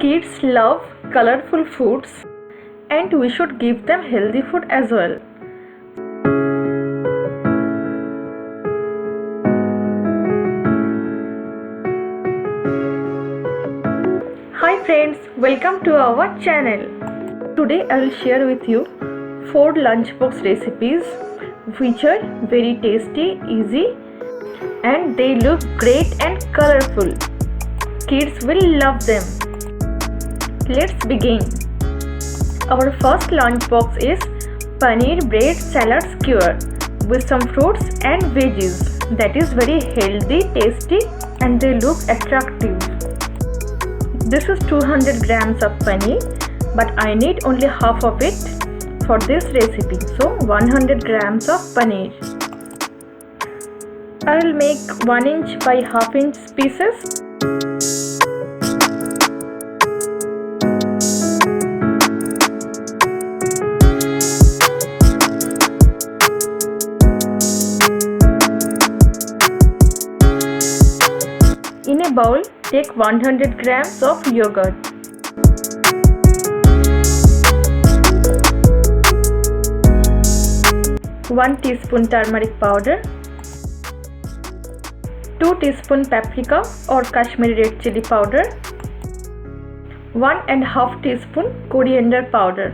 Kids love colorful foods and we should give them healthy food as well. Hi friends, welcome to our channel. Today I will share with you 4 lunchbox recipes which are very tasty, easy and they look great and colorful. Kids will love them. Let's begin. Our first lunchbox is Paneer bread salad skewer with some fruits and veggies. That is very healthy, tasty and they look attractive. This is 200 grams of paneer, but I need only half of it for this recipe. So 100 grams of paneer. I will make 1 inch by half inch pieces. In a bowl, take 100 grams of yogurt. One teaspoon turmeric powder, 2 teaspoon paprika or Kashmiri red chili powder, 1.5 teaspoon coriander powder,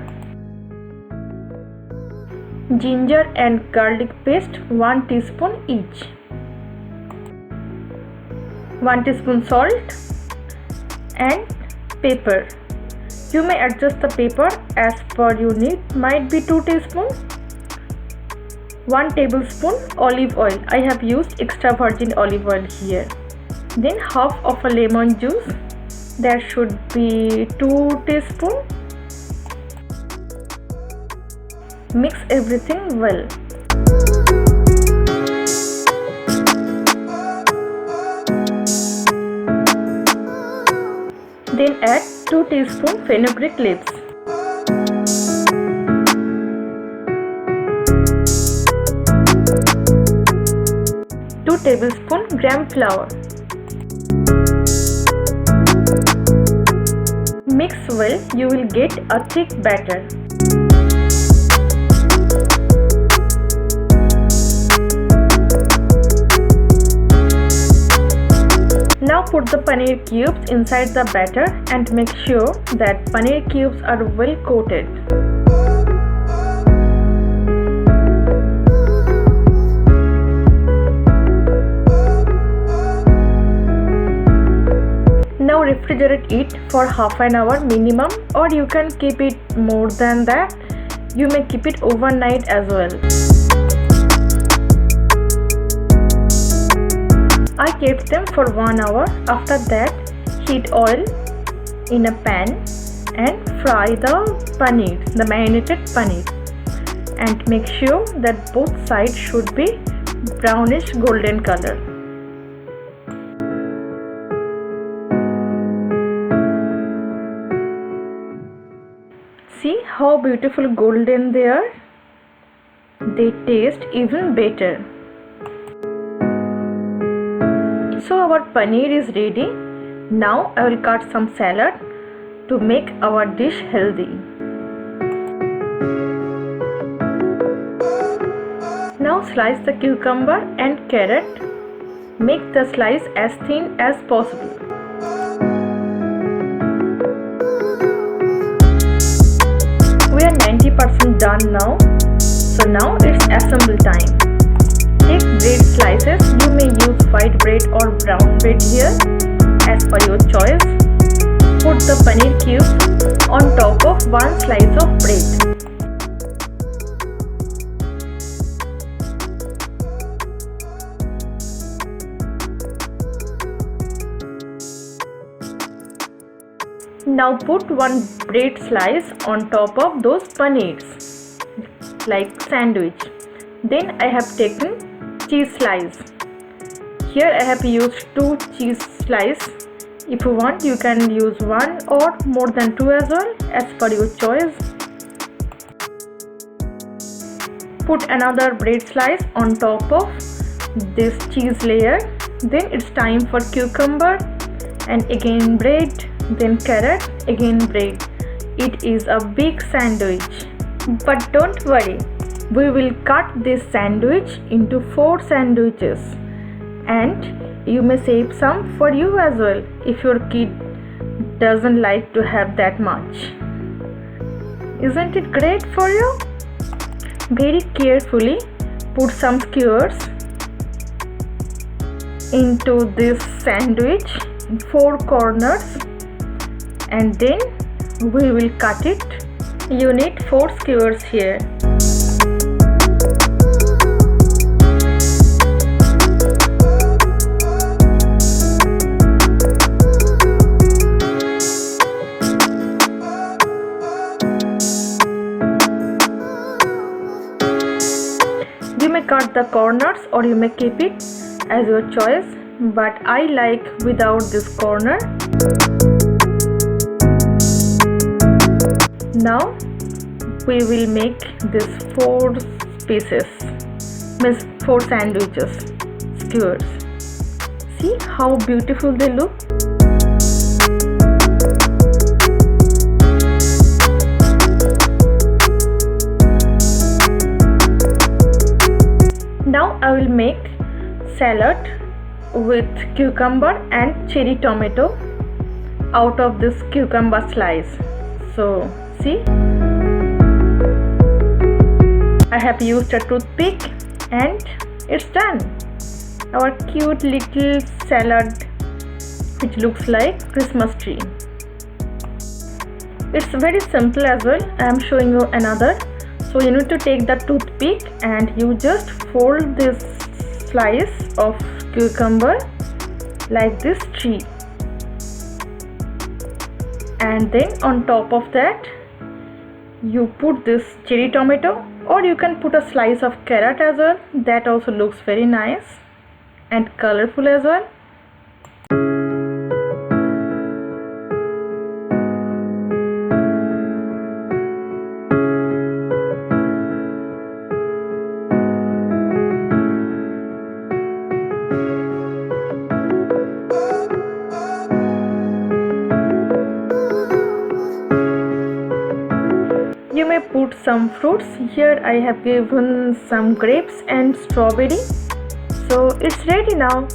ginger and garlic paste 1 teaspoon each, 1 teaspoon salt and pepper. You may adjust the pepper as per your need, might be 2 teaspoons. 1 tablespoon olive oil. I have used extra virgin olive oil here. Then half of a lemon juice. There should be 2 teaspoons. Mix everything well. Then add 2 teaspoon fenugreek leaves. 2 tablespoon gram flour. Mix well, you will get a thick batter. Now put the paneer cubes inside the batter and make sure that paneer cubes are well coated. Now refrigerate it for half an hour minimum, or you can keep it more than that. You may keep it overnight as well. I kept them for 1 hour. After that, heat oil in a pan and fry the paneer, the marinated paneer, and make sure that both sides should be brownish golden color. See how beautiful golden they are? They taste even better. So our paneer is ready. Now I will cut some salad to make our dish healthy. Now slice the cucumber and carrot. Make the slice as thin as possible. We are 90% done now. So now it's assemble time. Take bread slices. You may use white bread or brown bread here as per your choice. Put the paneer cubes on top of 1 slice of bread. Now put 1 bread slice on top of those paneers like sandwich. Then I have taken cheese slice. Here I have used 2 cheese slice. If you want, you can use 1 or more than 2 as well, as per your choice. Put another bread slice on top of this cheese layer. Then it's time for cucumber and again bread then carrot, again bread. It is a big sandwich. But don't worry, we will cut this sandwich into 4 sandwiches, and you may save some for you as well if your kid doesn't like to have that much. Isn't it great for you? Very carefully put some skewers into this sandwich in 4 corners, and then we will cut it. You need 4 skewers here. You may cut the corners or you may keep it as your choice, but I like without this corner. Now we will make this 4 pieces, means 4 sandwiches, skewers. See how beautiful they look. Now I will make salad with cucumber and cherry tomato out of this cucumber slice. So see, I have used a toothpick and it's done. Our cute little salad which looks like Christmas tree. It's very simple as well. I am showing you another. So you need to take the toothpick and you just fold this slice of cucumber like this tree, and then on top of that you put this cherry tomato, or you can put a slice of carrot as well. That also looks very nice and colorful as well. You may put some fruits. Here I have given some grapes and strawberry. So it's ready now.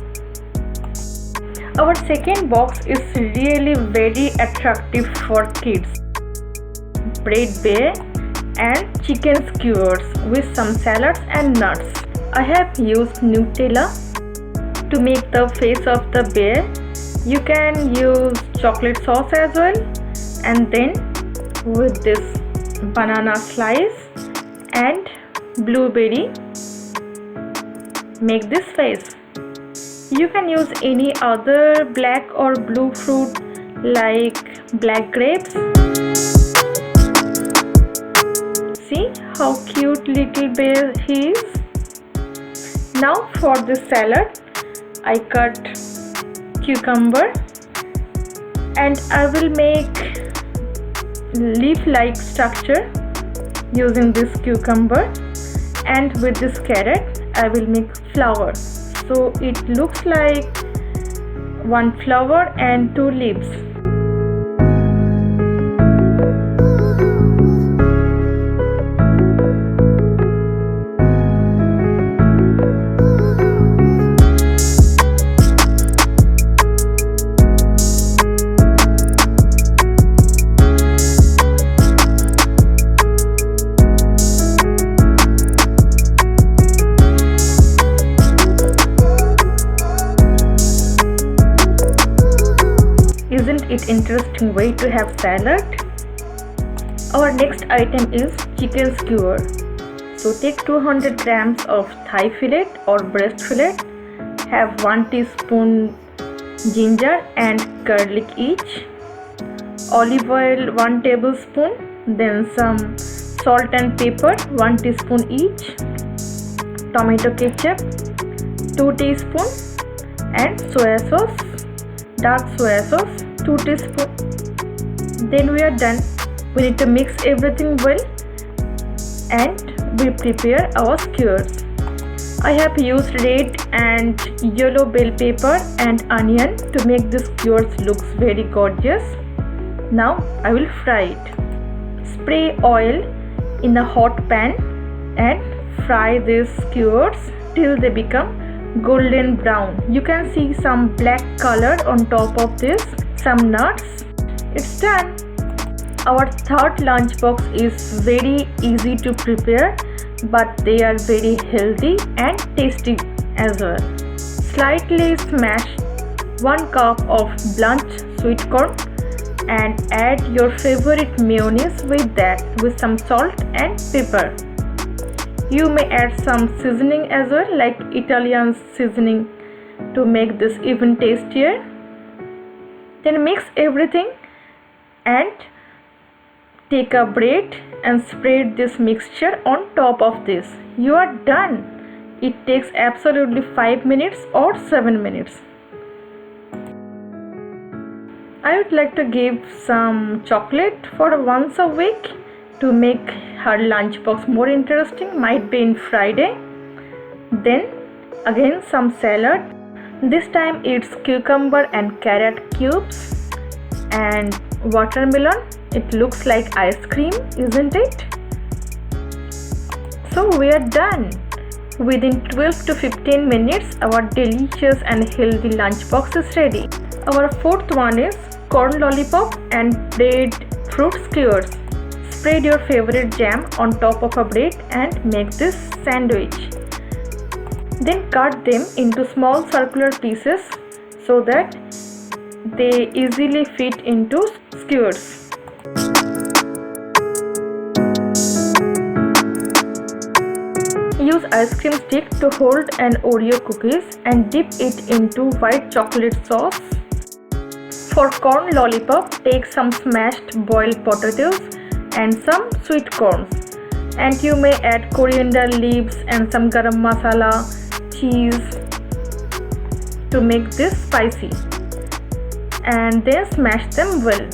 Our second box is really very attractive for kids. Bread bear and chicken skewers with some salads and nuts. I have used Nutella to make the face of the bear. You can use chocolate sauce as well, and then with this banana slice and blueberry make this face. You can use any other black or blue fruit like black grapes. See how cute little bear he is. Now for this salad I cut cucumber and I will make leaf-like structure using this cucumber, and with this carrot I will make flower, so it looks like 1 flower and 2 leaves. Isn't it interesting way to have salad? Our next item is chicken skewer. So take 200 grams of thigh fillet or breast fillet. Have 1 teaspoon ginger and garlic each. Olive oil 1 tablespoon. Then some salt and pepper 1 teaspoon each. Tomato ketchup 2 teaspoons. And soya sauce, dark soya sauce 2 teaspoons. Then we are done. We need to mix everything well and we prepare our skewers. I have used red and yellow bell pepper and onion to make the skewers looks very gorgeous. Now I will fry it. Spray oil in a hot pan and fry these skewers till they become golden brown. You can see some black color on top of this, some nuts. It's done. Our third lunchbox is very easy to prepare, but they are very healthy and tasty as well. Slightly smash 1 cup of blunt sweet corn and add your favorite mayonnaise with that, with some salt and pepper. You may add some seasoning as well, like Italian seasoning, to make this even tastier. Then mix everything and take a bread and spread this mixture on top of this. You are done. It takes absolutely 5 minutes or 7 minutes. I would like to give some chocolate for once a week to make her lunchbox more interesting, might be in Friday. Then again some salad. This time it's cucumber and carrot cubes and watermelon. It looks like ice cream, isn't it? So we are done. Within 12 to 15 minutes, our delicious and healthy lunchbox is ready. Our fourth one is corn lollipop and breadfruit skewers. Spread your favorite jam on top of a bread and make this sandwich. Then cut them into small circular pieces so that they easily fit into skewers. Use ice cream stick to hold an Oreo cookies and dip it into white chocolate sauce. For corn lollipop, take some smashed boiled potatoes and some sweet corns, and you may add coriander leaves and some garam masala, cheese to make this spicy, and then smash them well.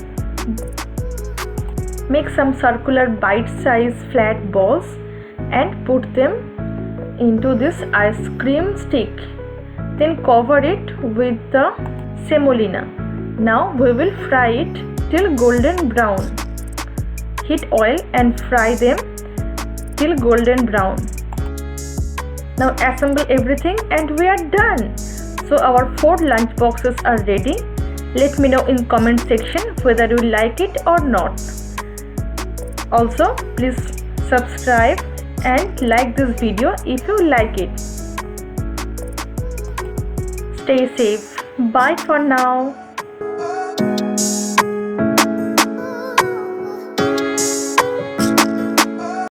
Make some circular bite-sized flat balls and put them into this ice cream stick. Then cover it with the semolina. Now we will fry it till golden brown. Heat oil and fry them till golden brown. Now assemble everything and we are done. So our 4 lunch boxes are ready. Let me know in comment section whether you like it or not. Also, please subscribe and like this video if you like it. Stay safe. Bye for now.